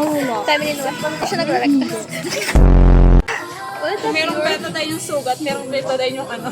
wala. Family naman. Hindi siya nagre-recta. Merong betadine yung sugat, merong betadine yung ano.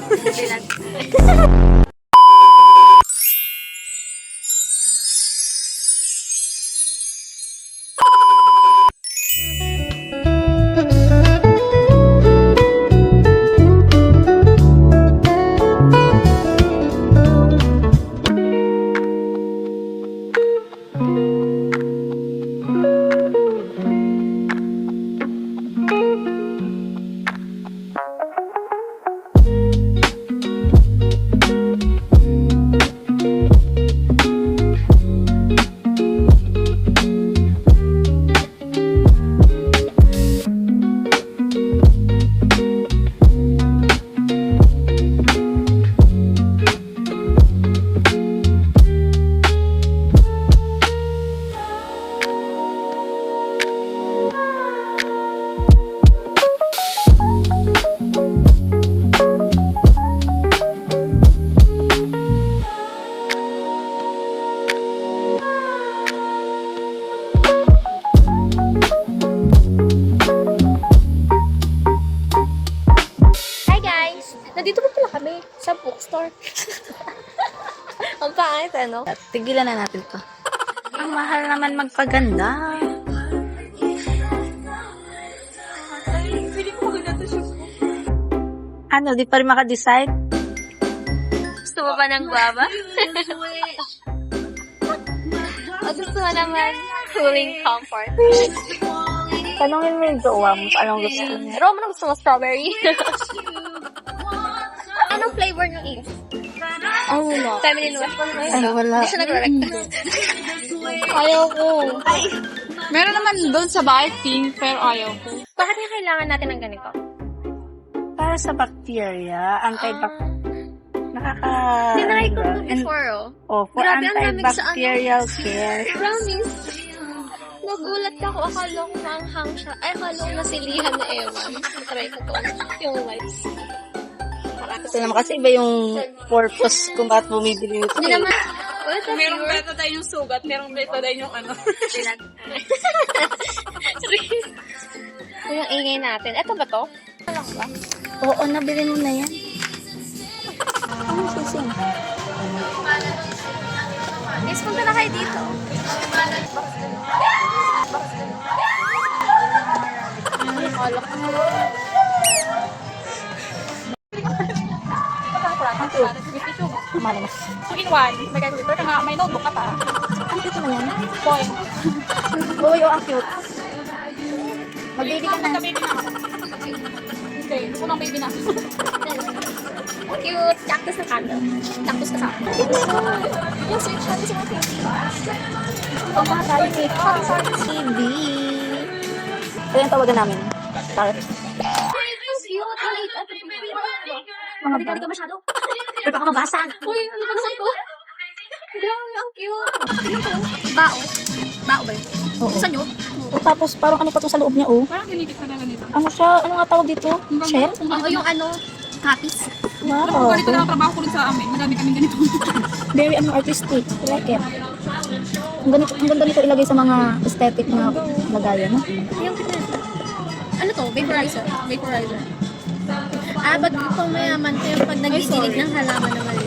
Nandito pa pala kami sa bookstore. Ang pangit, ano? Tigilan na natin to. Ang mahal naman magpaganda. Ano, di pa rin makadecide? Gusto mo pa ng guava? O gusto mo naman cooling comfort? Tanungin mo yung jowa mo, anong gusto niya? Pero ano gusto mo? Strawberry? Anong flavor ng is? Ay, wala. Family naman. Ay, wala. Hindi siya nagre-recta. Ayaw ko. Meron naman doon sa bahay, pink, pero ayaw ko. Bakit nga kailangan natin ng ganito? Para sa bacteria, nakaka... Tinry ko ito before, oh. Oh, for Grabe, ang lamig sa antibacterial care. Promise. Nagulat ako. Akala ko maanghang siya. Ay, akala ko nasilihan na ewan. Try ko to. Yung wipes. Kasi naman kasi iba yung purpose kung bakit bumibili nito. Hindi naman. What's the Merong flavor? betadine yung sugat, merong betadine yung ano. Yung ingay natin. Ito ba to? Oo, nabili mo na yan. Ano sising? Guys, punta na kayo dito. Kumala na. 2-in-1. May calculator ka nga, may notebook ka pa. Ang cute naman yan. Point. Uy, ang cute. Mag-baby ka na. Magka-baby na ako. Okay, gusto ko ng baby na. Cute. Cactus na candle. Cactus kasama. Yung sweet shot is mga Ang mga tayo kay TV. Ito yung tawagan namin. Tara. Ang cute. Mga Hindi bata. ka masyado. Pero baka mabasa. Uy, ano ba naman ko? Grabe, ang cute. Bao. Bao ba yun? Oo. Saan yun? O, tapos parang ano pa to sa loob niya, oh. Parang hinigit na lang nito. Ano siya? Ano nga tawag dito? Shell? Oo, yung ano, copies. Alam ko, Wow. ganito na ang trabaho ko rin sa amin. Madami kami ganito. Very artistic. I like it. Ang ganda nito ilagay sa mga aesthetic na lagayan, no? Yung ano to? Vaporizer. Vaporizer. Ba't ito mayaman ko yung pag nagdidilig ng halaman na mali?